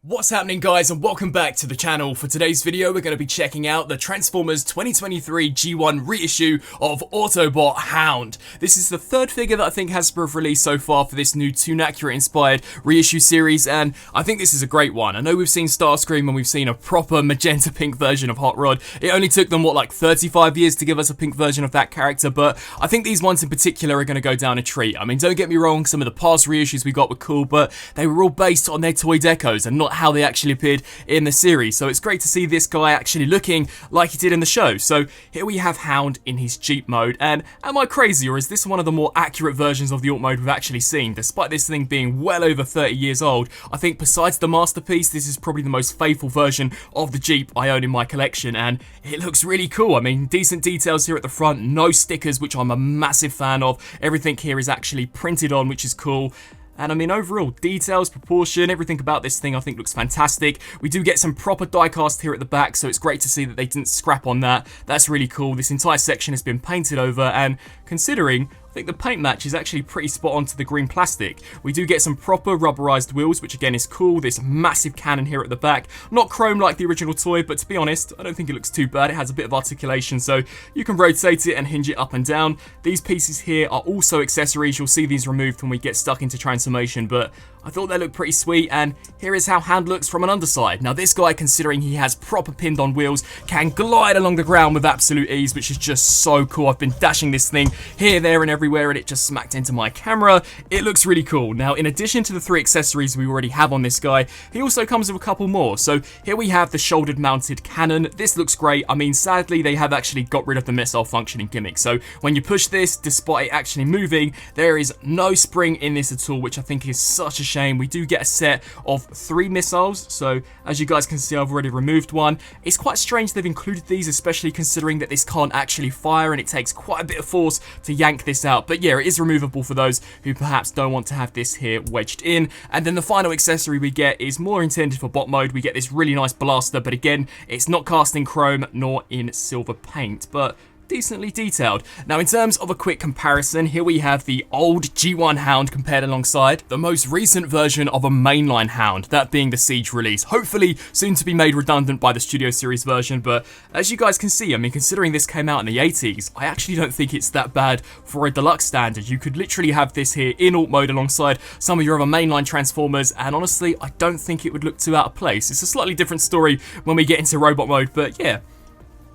What's happening, guys, and welcome back to the channel. For today's video, we're going to be checking out the Transformers 2023 G1 reissue of Autobot HOUND. This is the third figure that I think Hasbro have released so far for this new Toon inspired reissue series, and I think this is a great one. I know we've seen Starscream and we've seen a proper magenta pink version of Hot Rod. It only took them, like 35 years to give us a pink version of that character, but I think these ones in particular are going to go down a treat. I mean, don't get me wrong, some of the past reissues we got were cool, but they were all based on their toy decos and not how they actually appeared in the series. So it's great to see this guy actually looking like he did in the show. So here we have Hound in his Jeep mode, and am I crazy, or is this one of the more accurate versions of the Alt mode we've actually seen? Despite this thing being well over 30 years old, I think besides the masterpiece, this is probably the most faithful version of the Jeep I own in my collection, and it looks really cool. I mean, decent details here at the front, no stickers, which I'm a massive fan of. Everything here is actually printed on, which is cool. And I mean, overall, details, proportion, everything about this thing I think looks fantastic. We do get some proper die-cast here at the back, so it's great to see that they didn't scrap on that. That's really cool. This entire section has been painted over, and considering, I think the paint match is actually pretty spot on to the green plastic. We do get some proper rubberized wheels, which again is cool. This massive cannon here at the back. Not chrome like the original toy, but to be honest, I don't think it looks too bad. It has a bit of articulation, so you can rotate it and hinge it up and down. These pieces here are also accessories. You'll see these removed when we get stuck into transformation, but I thought they looked pretty sweet, and here is how Hound looks from an underside. Now this guy, considering he has proper pinned on wheels, can glide along the ground with absolute ease, which is just so cool. I've been dashing this thing here, there, and everywhere, and it just smacked into my camera. It looks really cool. Now, in addition to the 3 accessories we already have on this guy, he also comes with a couple more. So here we have the shouldered mounted cannon. This looks great. I mean, sadly, they have actually got rid of the missile functioning gimmick. So when you push this, despite it actually moving, there is no spring in this at all, which I think is such a shame. We do get a set of 3 missiles. So as you guys can see, I've already removed one. It's quite strange they've included these, especially considering that this can't actually fire and it takes quite a bit of force to yank this out. But yeah, it is removable for those who perhaps don't want to have this here wedged in. And then the final accessory we get is more intended for bot mode. We get this really nice blaster, but again, it's not cast in chrome nor in silver paint, but decently detailed. Now, in terms of a quick comparison, here we have the old G1 Hound compared alongside the most recent version of a mainline Hound, that being the Siege release. Hopefully soon to be made redundant by the Studio Series version, but as you guys can see, I mean, considering this came out in the 80s, I actually don't think it's that bad for a deluxe standard. You could literally have this here in Alt mode alongside some of your other mainline Transformers, and honestly, I don't think it would look too out of place. It's a slightly different story when we get into robot mode, but yeah,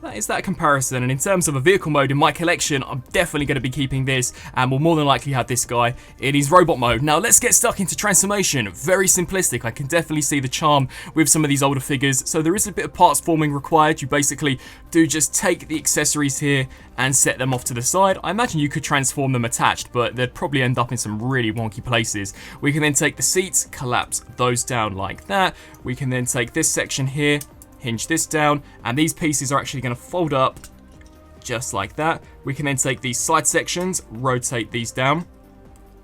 that is that comparison. And in terms of a vehicle mode in my collection, I'm definitely going to be keeping this, and will more than likely have this guy in his robot mode. Now let's get stuck into transformation. Very simplistic. I can definitely see the charm with some of these older figures. So there is a bit of parts forming required. You basically do just take the accessories here and set them off to the side. I imagine you could transform them attached, but they'd probably end up in some really wonky places. We can then take the seats, collapse those down like that. We can then take this section here, hinge this down, and these pieces are actually going to fold up just like that. We can then take these side sections, rotate these down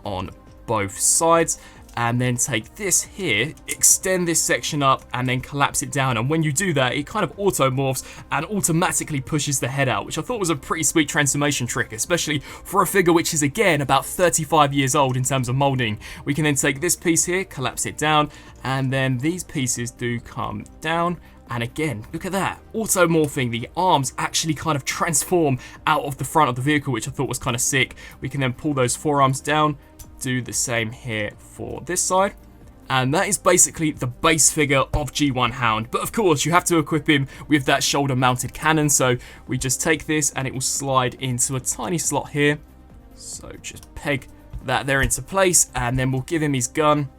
on both sides, and then take this here, extend this section up, and then collapse it down. And when you do that, it kind of auto-morphs and automatically pushes the head out, which I thought was a pretty sweet transformation trick, especially for a figure which is, again, about 35 years old in terms of molding. We can then take this piece here, collapse it down, and then these pieces do come down. And again, look at that, auto-morphing. The arms actually kind of transform out of the front of the vehicle, which I thought was kind of sick. We can then pull those forearms down, do the same here for this side. And that is basically the base figure of G1 Hound. But of course, you have to equip him with that shoulder-mounted cannon. So we just take this and it will slide into a tiny slot here. So just peg that there into place, and then we'll give him his gun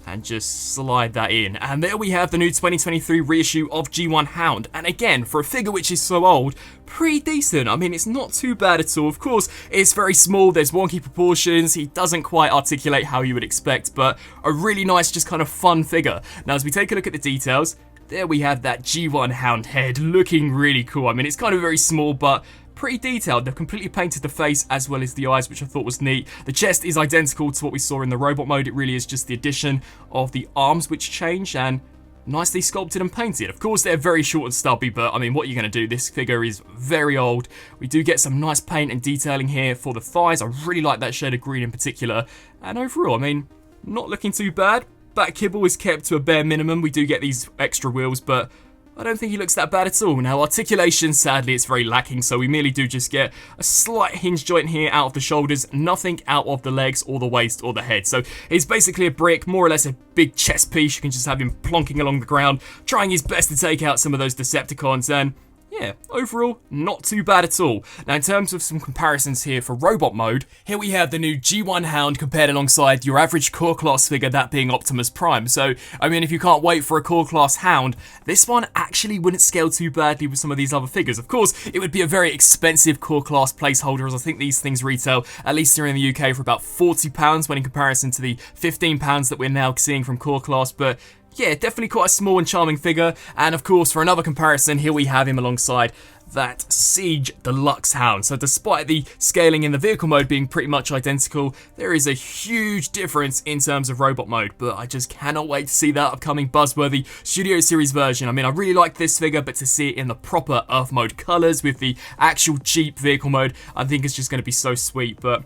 and just slide that in. And there we have the new 2023 reissue of G1 Hound. And again, for a figure which is so old, pretty decent. I mean, it's not too bad at all. Of course, it's very small, there's wonky proportions, he doesn't quite articulate how you would expect, but a really nice, just kind of fun figure. Now, as we take a look at the details, there we have that G1 Hound head looking really cool. I mean, it's kind of very small, but pretty detailed. They've completely painted the face as well as the eyes, which I thought was neat. The chest is identical to what we saw in the robot mode. It really is just the addition of the arms which change, and nicely sculpted and painted. Of course, they're very short and stubby, but I mean, what are you going to do? This figure is very old. We do get some nice paint and detailing here for the thighs. I really like that shade of green in particular. And overall, I mean, not looking too bad. back kibble is kept to a bare minimum. We do get these extra wheels, but I don't think he looks that bad at all. Now, articulation, sadly, it's very lacking, so we merely do just get a slight hinge joint here out of the shoulders, nothing out of the legs or the waist or the head. So he's basically a brick, more or less a big chest piece. You can just have him plonking along the ground, trying his best to take out some of those Decepticons, and yeah, overall, not too bad at all. Now, in terms of some comparisons here for robot mode, here we have the new G1 Hound compared alongside your average core class figure, that being Optimus Prime. So, I mean, if you can't wait for a core class Hound, this one actually wouldn't scale too badly with some of these other figures. Of course, it would be a very expensive core class placeholder, as I think these things retail, at least here in the UK, for about £40 when in comparison to the £15 that we're now seeing from core class, but yeah, definitely quite a small and charming figure. And of course, for another comparison, here we have him alongside that Siege Deluxe Hound. So despite the scaling in the vehicle mode being pretty much identical, there is a huge difference in terms of robot mode, but I just cannot wait to see that upcoming buzzworthy Studio Series version. I mean, I really like this figure, but to see it in the proper Earth mode colours with the actual cheap vehicle mode, I think it's just going to be so sweet. But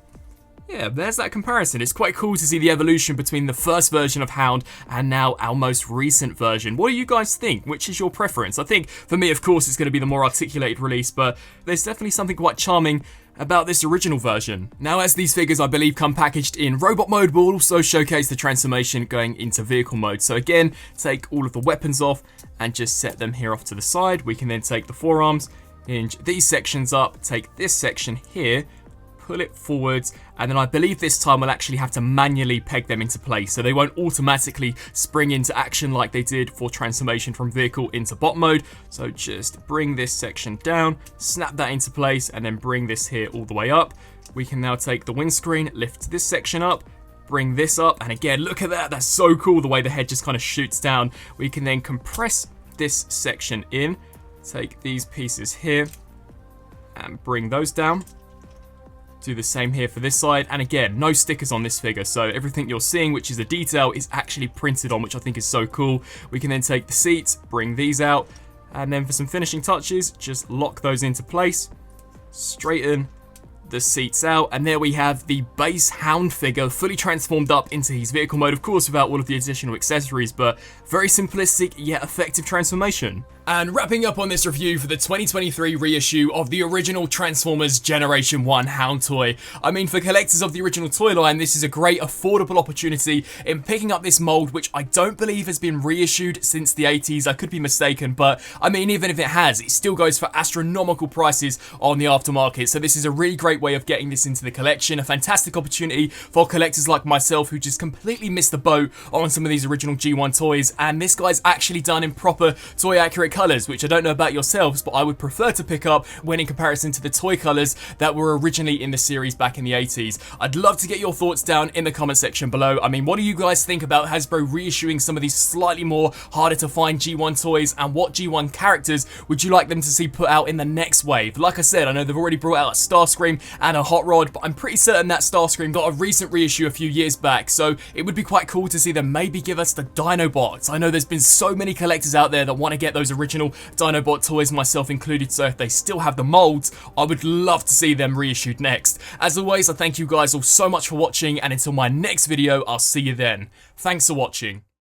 yeah, there's that comparison. It's quite cool to see the evolution between the first version of Hound and now our most recent version. What do you guys think? Which is your preference? I think, for me, of course, it's going to be the more articulated release, but there's definitely something quite charming about this original version. Now, as these figures, I believe, come packaged in robot mode, we'll also showcase the transformation going into vehicle mode. So again, take all of the weapons off and just set them here off to the side. We can then take the forearms, hinge these sections up, take this section here, pull it forwards, and then I believe this time we'll actually have to manually peg them into place, so they won't automatically spring into action like they did for transformation from vehicle into bot mode. So just bring this section down, snap that into place, and then bring this here all the way up. We can now take the windscreen, lift this section up, bring this up, and again, look at that, that's so cool the way the head just kind of shoots down. We can then compress this section in, take these pieces here, and bring those down. Do the same here for this side, and again, no stickers on this figure, so everything you're seeing, which is a detail, is actually printed on, which I think is so cool. We can then take the seats, bring these out, and then for some finishing touches, just lock those into place, straighten the seats out, and there we have the base Hound figure fully transformed up into his vehicle mode, of course without all of the additional accessories, but very simplistic yet effective transformation. And wrapping up on this review for the 2023 reissue of the original Transformers Generation 1 Hound toy. I mean, for collectors of the original toy line, this is a great affordable opportunity in picking up this mold, which I don't believe has been reissued since the 80s. I could be mistaken, but I mean, even if it has, it still goes for astronomical prices on the aftermarket. So this is a really great way of getting this into the collection, a fantastic opportunity for collectors like myself who just completely missed the boat on some of these original G1 toys, and this guy's actually done in proper toy accurate colours, which I don't know about yourselves, but I would prefer to pick up when in comparison to the toy colours that were originally in the series back in the 80s. I'd love to get your thoughts down in the comment section below. I mean, what do you guys think about Hasbro reissuing some of these slightly more harder to find G1 toys, and what G1 characters would you like them to see put out in the next wave? Like I said, I know they've already brought out a Starscream and a Hot Rod, but I'm pretty certain that Starscream got a recent reissue a few years back, so it would be quite cool to see them maybe give us the Dinobots. I know there's been so many collectors out there that want to get those original Dinobot toys, myself included, so if they still have the molds, I would love to see them reissued next. As always, I thank you guys all so much for watching, and until my next video, I'll see you then. Thanks for watching.